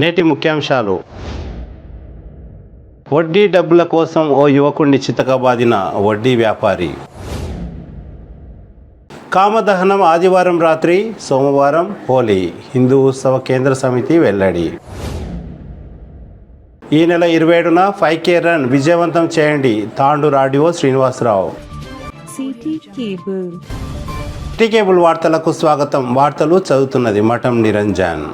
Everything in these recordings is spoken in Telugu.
నేటి ముఖ్యాంశాలు. వడ్డీ డబ్బుల కోసం ఓ యువకుడిని చితకబాదిన వడ్డీ వ్యాపారి. కామదహనం ఆదివారం రాత్రి, సోమవారం హోలీ. హిందూ ఉత్సవ కేంద్ర సమితి వెల్లడి. ఈ నెల 27న 5K రన్ విజయవంతం చేయండి. Tandur RDO Srinivasarao. City cable వార్తలకు స్వాగతం. వార్తలు చదువుతున్నది మఠం నిరంజన్.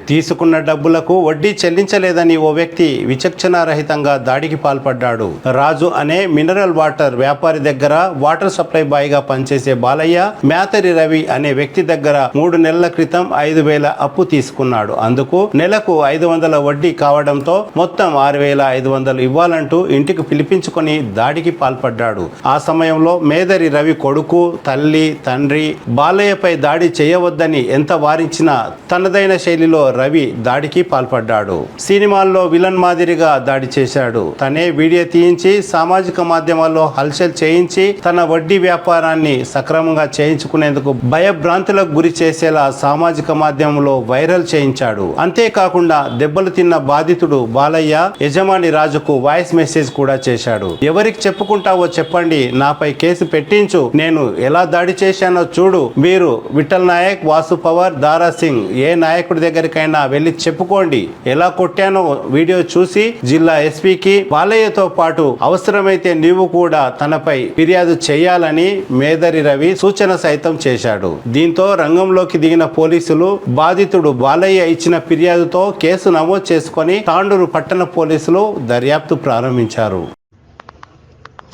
తీసుకున్న డబ్బులకు వడ్డీ చెల్లించలేదని ఓ వ్యక్తి విచక్షణారహితంగా దాడికి పాల్పడ్డాడు. రాజు అనే మినరల్ వాటర్ వ్యాపారి దగ్గర వాటర్ సప్లై బాయ్ గా పనిచేసే బాలయ్య మేతరి రవి అనే వ్యక్తి దగ్గర 3 నెలల క్రితం 5,000 అప్పు తీసుకున్నాడు. అందుకు నెలకు 500 వడ్డీ కావడంతో మొత్తం 6,500 ఇవ్వాలంటూ ఇంటికి పిలిపించుకొని దాడికి పాల్పడ్డాడు. ఆ సమయంలో మేదరి రవి కొడుకు, తల్లి, తండ్రి బాలయ్యపై దాడి చేయవద్దని ఎంత వారించినా తనదైన శైలిలో రవి దాడికి పాల్పడ్డాడు. సినిమాల్లో విలన్ మాదిరిగా దాడి చేశాడు. తనే వీడియో తీయించి సామాజిక మాధ్యమాల్లో హల్చల్ చేయించి తన వడ్డీ వ్యాపారాన్ని సక్రమంగా చేయించుకునేందుకు భయభ్రాంతులకు గురి చేసేలా సామాజిక మాధ్యమంలో వైరల్ చేయించాడు. అంతేకాకుండా దెబ్బలు తిన్న బాధితుడు బాలయ్య యజమాని రాజుకు వాయిస్ మెసేజ్ కూడా చేశాడు. ఎవరికి చెప్పుకుంటావో చెప్పండి, నాపై కేసు పెట్టించు, నేను ఎలా దాడి చేశానో చూడు, మీరు విఠల్ నాయక్, వాసు పవార్, దారా సింగ్ ఏ నాయకుడి దగ్గరికైనా వెళ్ళి చెప్పుకోండి, ఎలా కొట్టానో వీడియో చూసి జిల్లా ఎస్పీకి బాలయ్యతో పాటు అవసరమైతే నీవు కూడా తనపై ఫిర్యాదు చేయాలని మేదరి రవి సూచన సైతం చేశాడు. దీంతో రంగంలోకి దిగిన పోలీసులు బాధితుడు బాలయ్య ఇచ్చిన ఫిర్యాదుతో కేసు నమోదు చేసుకొని తాండూరు పట్టణ పోలీసులు దర్యాప్తు ప్రారంభించారు.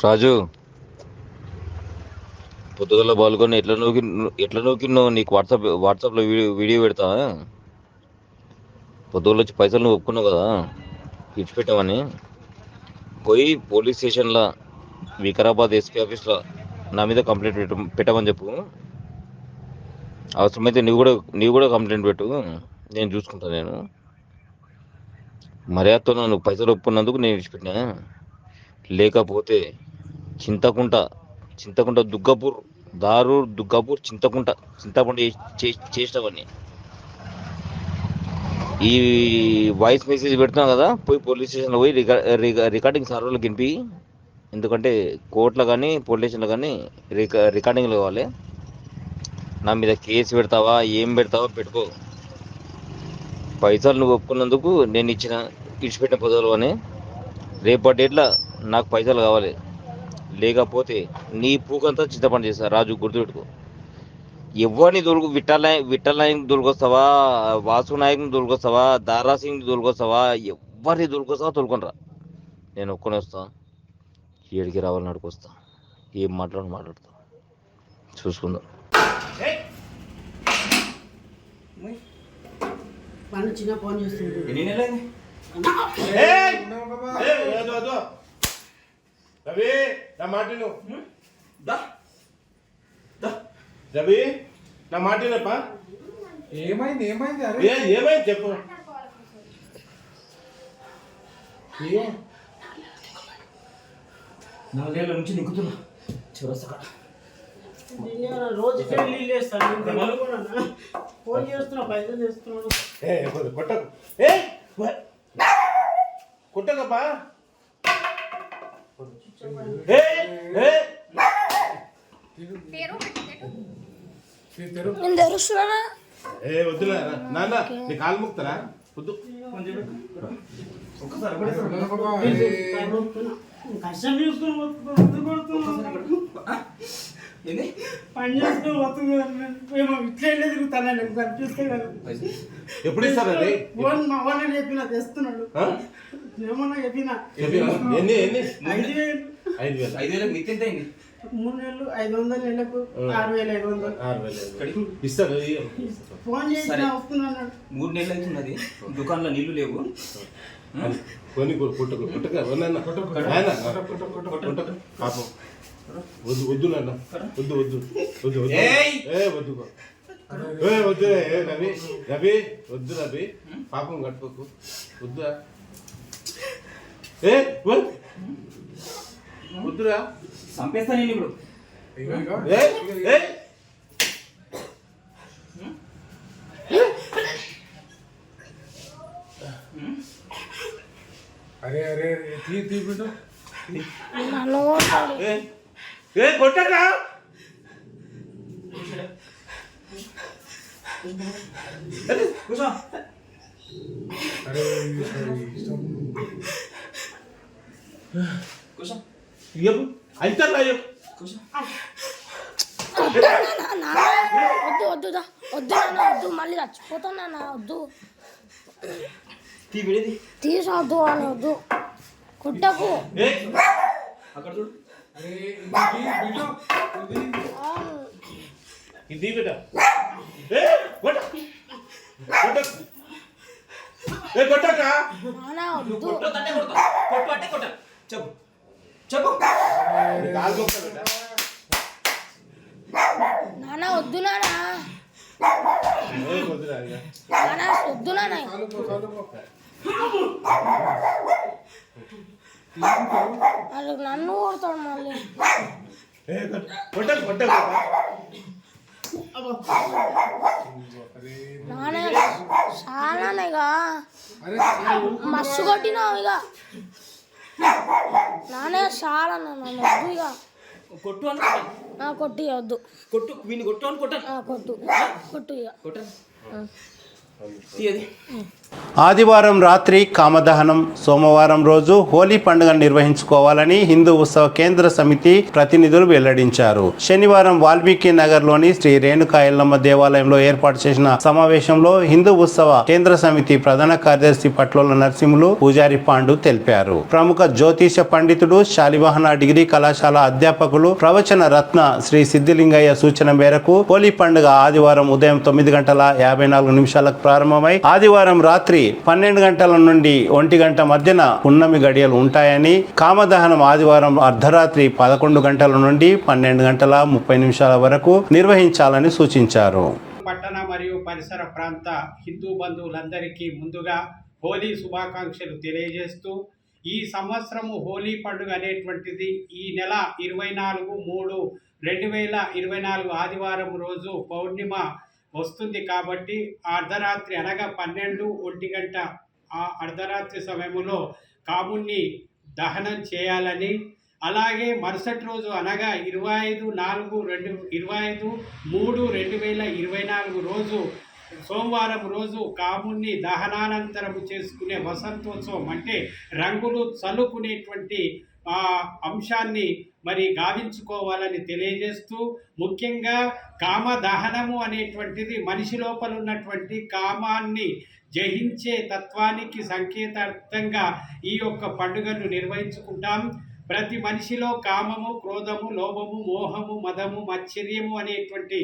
రాజు, పొద్దుగల పాల్గొని ఎట్లా నూకినో నీకు వాట్సాప్లో వీడియో పెడతా. పొద్దుగల వచ్చి పైసలు నువ్వు ఒప్పుకున్నావు కదా ఇచ్చిపెట్టామని, పోయి పోలీస్ స్టేషన్లో వికారాబాద్ ఎస్పీ ఆఫీస్లో నా మీద కంప్లైంట్ పెట్టమని చెప్పు. అవసరమైతే నీవు కూడా కంప్లైంట్ పెట్టు, నేను చూసుకుంటాను. నేను మర్యాదతో నువ్వు పైసలు ఒప్పుకున్నందుకు నేను ఇచ్చిపెట్టినా. లేకపోతే చింతకుంట దుర్గాపూర్, దారూర్ దుర్గాపూర్, చింతకుంట చేసినవన్నీ ఈ వాయిస్ మెసేజ్ పెడుతున్నావు కదా, పోయి పోలీస్ స్టేషన్లో పోయి రికార్డింగ్ సర్వర్లో కినిపి. ఎందుకంటే కోర్టులో కానీ పోలీస్ స్టేషన్లో కానీ రికార్డింగ్లు కావాలి. నా మీద కేసు పెడతావా, ఏం పెడతావా పెట్టుకో. పైసలు నువ్వు ఒప్పుకున్నందుకు నేను ఇచ్చిపెట్టిన పొదలు అని, రేపటి డేట్లో నాకు పైసలు కావాలి. లేకపోతే నీ పూకంతా చింతపండు చేస్తా. రాజు, గుర్తుపెట్టుకో. ఎవరిని విఠల్ నాయక్ దొరికొస్తావా, వాసు నాయక్ని దొరికొస్తావా, దారా సింగ్ దొరికొస్తావా, ఎవరిని దొరికొస్తావా తోలుకొనరా. నేను ఒక్కనే వస్తా, ఏడికి రావాలని అడుకొస్తా. ఏం మాట్లాడుతా చూసుకుందాం. ఫోన్ చేస్తుంది. రవి, నా మాటలు రవి, నా మాటలేపా. ఏమైంది? ఏమైంది చెప్పు. 4 ఏళ్ళ నుంచి నిక్కుతున్నా చివరసగా. రోజు ఫోన్ చేస్తున్నా, పైసలు చేస్తున్నాను. కొట్టకపా. వద్దులే నాన్న, నీ కాలు ముక్తారా వద్దు. కష్టం చూసుకుని పని చేసుకుని ఇట్లా తిరుగుతాను కనిపిస్తే కదా. ఎప్పుడు ఇస్తారు అది? మా వాళ్ళని చెప్పినా తెస్తున్నాడు. ఏమన్నా చెప్పినా 5,000 మిత్తి ఎంత అయింది? 3 నెలలు 500, నెలకు 6,500 ఇస్తారు. ఫోన్ చేసి వస్తున్నాడు. 3 నెలలు అవుతున్నది, దుకాణంలో నీళ్లు లేవు. కొన్ని పుట్టక వద్దు నాన్న, వద్దు రవి వద్దు రవి, పాపం కట్టుకోకు, వద్దురా. వద్దురా, చంపేస్తా నేను ఇప్పుడు. అరే అరే తీ తీ బిడ్డ నన్ను కొడతాడు. ఏ కొట్టరా కూర్చో. అరే ఇష్టం కూర్చో. అయితే కూర్చో. వద్దు నాన్న, వద్దు దా. వద్దు నాన్న, వద్దు, మళ్ళీ చచ్చిపోతాను నాన్న, వద్దు తీ విడేది తీసొద్దు అని, వద్దు, కొట్టకు. అక్కడ చూడు. అరే ఇది బిడ్డ ఇది బిడ్డ కొట్టరా నాన్న వద్దు. కొట్టు అంటే కొడతా. కొట్టు అంటే కొట్ట. చెప్పు చెప్పు. నాన్న వద్దు నాన్న, నాన్న వద్దు నాన్న. అరే నన్ను కొడతాడు మళ్ళీ. నాన్న చాలా ఇక మస్తు కొట్టినావు ఇక. నాన్న చాలా నన్ను వద్దు ఇక. కొట్టు అని కొట్టాను. కొట్టి వద్దు. కొట్టు వీని కొట్టు అని కొట్టాను. కొట్టు ఇక. కొట్టాను. తీయది. ఆదివారం రాత్రి కామదహనం, సోమవారం రోజు హోలీ పండుగ నిర్వహించుకోవాలని హిందూ ఉత్సవ కేంద్ర సమితి ప్రతినిధులు వెల్లడించారు. శనివారం వాల్మీకి నగర్లోని శ్రీ రేణుకా ఎల్లమ్మ దేవాలయంలో ఏర్పాటు చేసిన సమావేశంలో హిందూ ఉత్సవ కేంద్ర సమితి ప్రధాన కార్యదర్శి పట్లోల నరసింహులు, పూజారి పాండు తెలిపారు. ప్రముఖ జ్యోతిష పండితుడు, శాలివాహన డిగ్రీ కళాశాల అధ్యాపకులు, ప్రవచన రత్న శ్రీ సిద్ధిలింగయ్య సూచన మేరకు హోలీ పండుగ ఆదివారం ఉదయం 9:54 ప్రారంభమై ఆదివారం రాత్రి 12 గంటల నుండి 1 గంట మధ్యన పున్నమి గడియలు ఉంటాయని, కామదహనం ఆదివారం అర్ధరాత్రి 11 గంటల నుండి 12:30 వరకు నిర్వహించాలని సూచించారు. పట్టణ మరియు పరిసర ప్రాంత హిందూ బంధువులందరికీ ముందుగా హోలీ శుభాకాంక్షలు తెలియజేస్తూ, ఈ సంవత్సరము హోలీ పండుగ అనేటువంటిది ఈ నెల 24/3/2024 ఆదివారం రోజు పౌర్ణిమ వస్తుంది. కాబట్టి అర్ధరాత్రి అనగా 12-1 గంట ఆ అర్ధరాత్రి సమయంలో కాముణ్ణి దహనం చేయాలని, అలాగే మరుసటి రోజు అనగా 25/3/2024 రోజు సోమవారం రోజు కాముణ్ణి దహనానంతరము చేసుకునే వసంతోత్సవం అంటే రంగులు చల్లుకునేటువంటి అంశాన్ని మరి గావించుకోవాలని తెలియజేస్తూ, ముఖ్యంగా కామదహనము అనేటువంటిది మనిషి లోపల ఉన్నటువంటి కామాన్ని జయించే తత్వానికి సంకేతార్థంగా ఈ యొక్క పండుగను నిర్వహించుకుంటాం. ప్రతి మనిషిలో కామము, క్రోధము, లోభము, మోహము, మదము, మత్సర్యము అనేటువంటి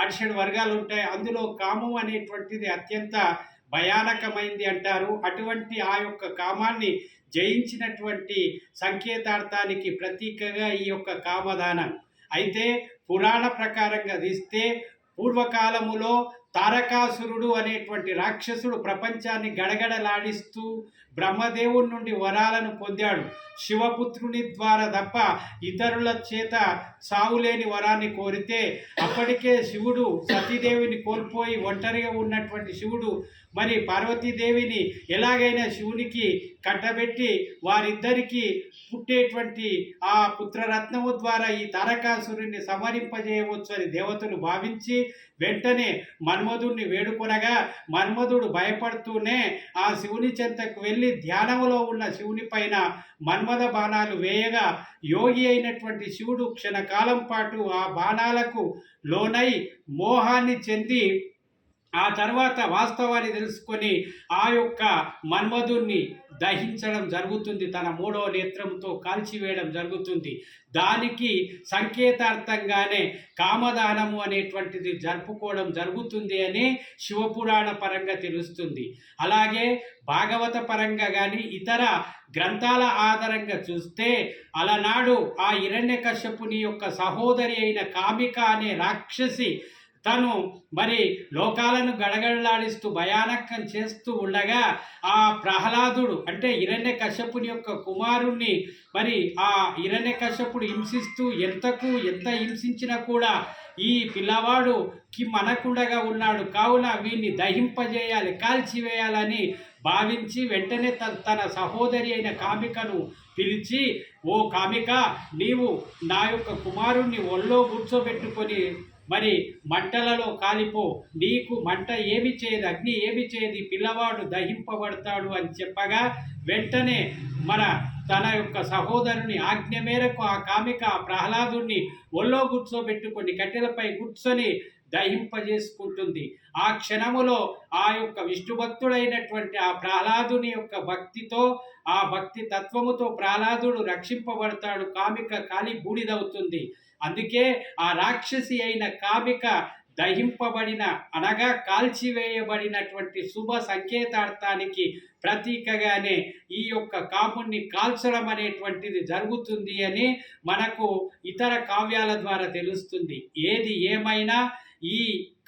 7 వర్గాలు ఉంటాయి. అందులో కామం అనేటువంటిది అత్యంత భయానకమైంది అంటారు. అటువంటి ఆ యొక్క కామాన్ని జయించినటువంటి సంకేతార్థానికి ప్రతీకగా ఈ యొక్క కామదానం. అయితే పురాణ ప్రకారంగా తీస్తే పూర్వకాలములో తారకాసురుడు అనేటువంటి రాక్షసుడు ప్రపంచాన్ని గడగడలాడిస్తూ బ్రహ్మదేవుడి నుండి వరాలను పొందాడు. శివపుత్రుని ద్వారా తప్ప ఇతరుల చేత సావులేని వరాన్ని కోరితే అప్పటికే శివుడు సతీదేవిని కోల్పోయి ఒంటరిగా ఉన్నటువంటి శివుడు మరి పార్వతీదేవిని ఎలాగైనా శివునికి కట్టబెట్టి వారిద్దరికీ పుట్టేటువంటి ఆ పుత్రరత్నము ద్వారా ఈ తారకాసురుని సంహరింపజేయవచ్చు అని దేవతలు భావించి వెంటనే మన్మధుడిని వేడుకొనగా మన్మధుడు భయపడుతూనే ఆ శివుని చెంతకు వెళ్ళి ధ్యానములో ఉన్న శివుని పైన మన్మథ బాణాలు వేయగా యోగి అయినటువంటి శివుడు క్షణకాలం పాటు ఆ బాణాలకు లోనై మోహాన్ని చెంది ఆ తర్వాత వాస్తవాన్ని తెలుసుకొని ఆ యొక్క మన్మధుణ్ణి దహించడం జరుగుతుంది. తన 3వ నేత్రంతో కాల్చివేయడం జరుగుతుంది. దానికి సంకేతార్థంగానే కామదానము అనేటువంటిది జరుపుకోవడం జరుగుతుంది అని శివపురాణ పరంగా తెలుస్తుంది. అలాగే భాగవత పరంగా కానీ ఇతర గ్రంథాల ఆధారంగా చూస్తే అలనాడు ఆ హిరణ్యకశ్యపుని యొక్క సహోదరి అయిన కామిక అనే రాక్షసి తను మరి లోకాలను గడగడలాడిస్తూ భయానకం చేస్తూ ఉండగా ఆ ప్రహ్లాదుడు అంటే హిరణ్యకశ్యపుని యొక్క కుమారుణ్ణి మరి ఆ హిరణ్యకశ్యపుడు హింసిస్తూ ఎంత హింసించినా కూడా ఈ పిల్లవాడుకి మనకుండగా ఉన్నాడు, కావున వీడిని దహింపజేయాలి, కాల్చివేయాలని భావించి వెంటనే తన సహోదరి అయిన కామికను పిలిచి, ఓ కామిక, నీవు నా యొక్క కుమారుణ్ణి ఒళ్ళో కూర్చోబెట్టుకొని మరి మంటలలో కాలిపో, నీకు మంట ఏమి చేయదు, అగ్ని ఏమి చేయదు, పిల్లవాడు దహింపబడతాడు అని చెప్పగా వెంటనే తన యొక్క సహోదరుని ఆజ్ఞ మేరకు ఆ కామిక ఆ ప్రహ్లాదుని ఒళ్ళో కూర్చోబెట్టుకొని కట్టెలపై కూర్చొని దహింపజేసుకుంటుంది. ఆ క్షణములో ఆ యొక్క విష్ణుభక్తుడైనటువంటి ఆ ప్రహ్లాదుని యొక్క భక్తితో, ఆ భక్తి తత్వముతో ప్రహ్లాదుడు రక్షింపబడతాడు, కామిక కాలి బూడిదవుతుంది. అందుకే ఆ రాక్షసి అయిన కామిక దహింపబడిన అనగా కాల్చివేయబడినటువంటి శుభ సంకేతార్థానికి ప్రతీకగానే ఈ యొక్క కాముణ్ణి కాల్చడం అనేటువంటిది జరుగుతుంది అని మనకు ఇతర కావ్యాల ద్వారా తెలుస్తుంది. ఏది ఏమైనా ఈ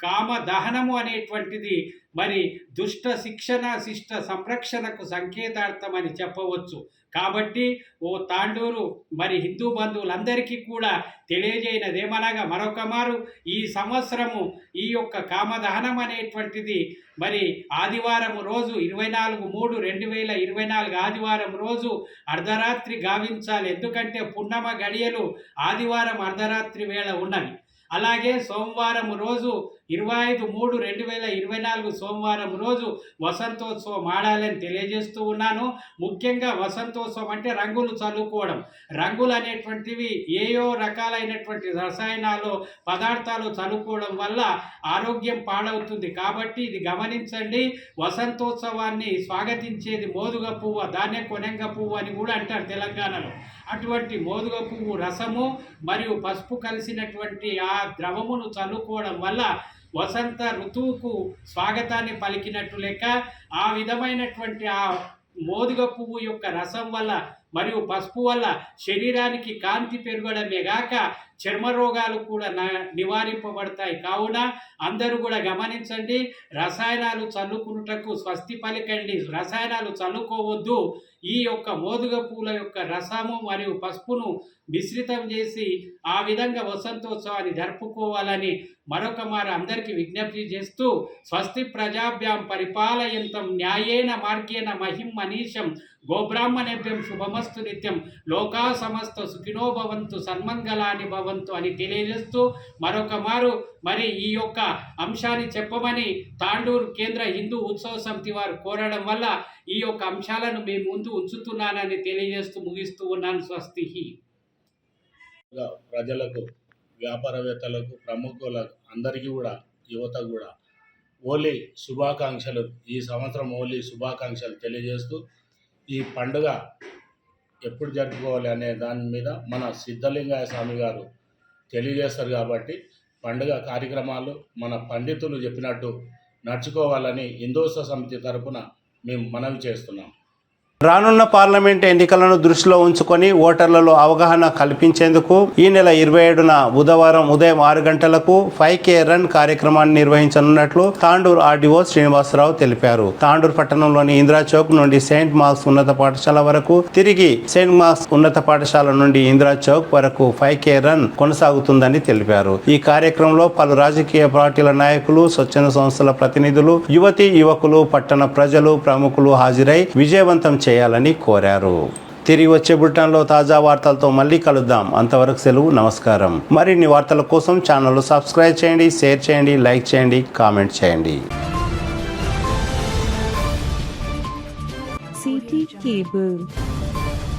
కామ దహనము అనేటువంటిది మరి దుష్ట శిక్షణ శిష్ట సంరక్షణకు సంకేతార్థం అని చెప్పవచ్చు. కాబట్టి ఓ తాండూరు మరి హిందూ బంధువులందరికీ కూడా తెలియజేయనదేమనగా మరొక మారు ఈ సంవత్సరము ఈ యొక్క కామదహనం అనేటువంటిది మరి ఆదివారం రోజు 24/3/2024 ఆదివారం రోజు అర్ధరాత్రి గావించాలి. ఎందుకంటే పున్నమ గడియలు ఆదివారం అర్ధరాత్రి వేళ ఉన్నవి. అలాగే సోమవారం రోజు 25/3/2024 సోమవారం రోజు వసంతోత్సవం ఆడాలని తెలియజేస్తూ ఉన్నాను. ముఖ్యంగా వసంతోత్సవం అంటే రంగులు చల్లుకోవడం. రంగులు అనేటువంటివి ఏయో రకాలైనటువంటి రసాయనాలు పదార్థాలు చల్లుకోవడం వల్ల ఆరోగ్యం పాడవుతుంది. కాబట్టి ఇది గమనించండి. వసంతోత్సవాన్ని స్వాగతించేది మోదుగ పువ్వు, దాన్నే కొనెంగ పువ్వు అని కూడా అంటారు తెలంగాణలో. అటువంటి మోదుగ పువ్వు రసము మరియు పసుపు కలిసినటువంటి ఆ ద్రవమును చల్లుకోవడం వల్ల వసంత ఋతువుకు స్వాగతాన్ని పలికినట్టు లెక్క. ఆ విధమైనటువంటి ఆ మోదుగ పువ్వు యొక్క రసం వల్ల మరియు పసుపు వల్ల శరీరానికి కాంతి పెరగడమే గాక చర్మ రోగాలు కూడా నివారింపబడతాయి. కావున అందరూ కూడా గమనించండి. రసాయనాలు చల్లుకున్నటకు స్వస్తి పలికండి, రసాయనాలు చల్లుకోవద్దు. ఈ యొక్క మోదుగ పూల యొక్క రసము మరియు పసుపును మిశ్రితం చేసి ఆ విధంగా వసంతోత్సవాన్ని జరుపుకోవాలని మరొక మారు అందరికీ విజ్ఞప్తి చేస్తూ, స్వస్తి ప్రజాభ్యాం పరిపాలయంతం న్యాయేన మార్గేణ మహిం మనీషం గోబ్రాహ్మణేభ్యం శుభమస్తు నిత్యం లోకా సమస్త సుఖినో భవంతు సన్మంగళాని భవంతు అని తెలియజేస్తూ మరొక మారు మరి ఈ యొక్క అంశాన్ని చెప్పమని తాండూరు కేంద్ర హిందూ ఉత్సవ సమితి వారు కోరడం వల్ల ఈ యొక్క అంశాలను మీ ముందు ఉంచుతున్నానని తెలియజేస్తూ ముగిస్తూ ఉన్నాను. స్వస్తి. ప్రజలకు, వ్యాపారవేత్తలకు, ప్రముఖులకు అందరికీ కూడా, యువత కూడా హోలీ శుభాకాంక్షలు, ఈ సంవత్సరం హోలీ శుభాకాంక్షలు తెలియజేస్తూ ఈ పండుగ ఎప్పుడు జరుపుకోవాలి అనే దాని మీద మన సిద్ధలింగయ్య స్వామి గారు తెలియజేస్తారు. కాబట్టి పండుగ కార్యక్రమాలు మన పండితులు చెప్పినట్టు నడుచుకోవాలని హిందూత్సవ సమితి తరపున మేము మనవి చేస్తున్నాం. రానున్న పార్లమెంట్ ఎన్నికలను దృష్టిలో ఉంచుకొని ఓటర్లలో అవగాహన కల్పించేందుకు ఈ నెల 27న బుధవారం ఉదయం 6 గంటలకు 5K రన్ కార్యక్రమాన్ని నిర్వహించనున్నట్లు తాండూరు ఆర్డీఓ శ్రీనివాసరావు తెలిపారు. తాండూరు పట్టణంలోని ఇందిరా చౌక్ నుండి సెయింట్ మార్క్స్ ఉన్నత పాఠశాల వరకు, తిరిగి సెయింట్ మార్క్స్ ఉన్నత పాఠశాల నుండి ఇందిరా చౌక్ వరకు 5K రన్ కొనసాగుతుందని తెలిపారు. ఈ కార్యక్రమంలో పలు రాజకీయ పార్టీల నాయకులు, స్వచ్ఛంద సంస్థల ప్రతినిధులు, యువతీ యువకులు, పట్టణ ప్రజలు, ప్రముఖులు హాజరై విజయవంతం చేయాలని కోరారు. తిరిగి వచ్చే బులెటిన్లో తాజా వార్తలతో మళ్ళీ కలుద్దాం. అంతవరకు సెలవు, నమస్కారం. మరిన్ని వార్తల కోసం ఛానల్ సబ్స్క్రైబ్ చేయండి, షేర్ చేయండి, లైక్ చేయండి, కామెంట్ చేయండి. CT Cable.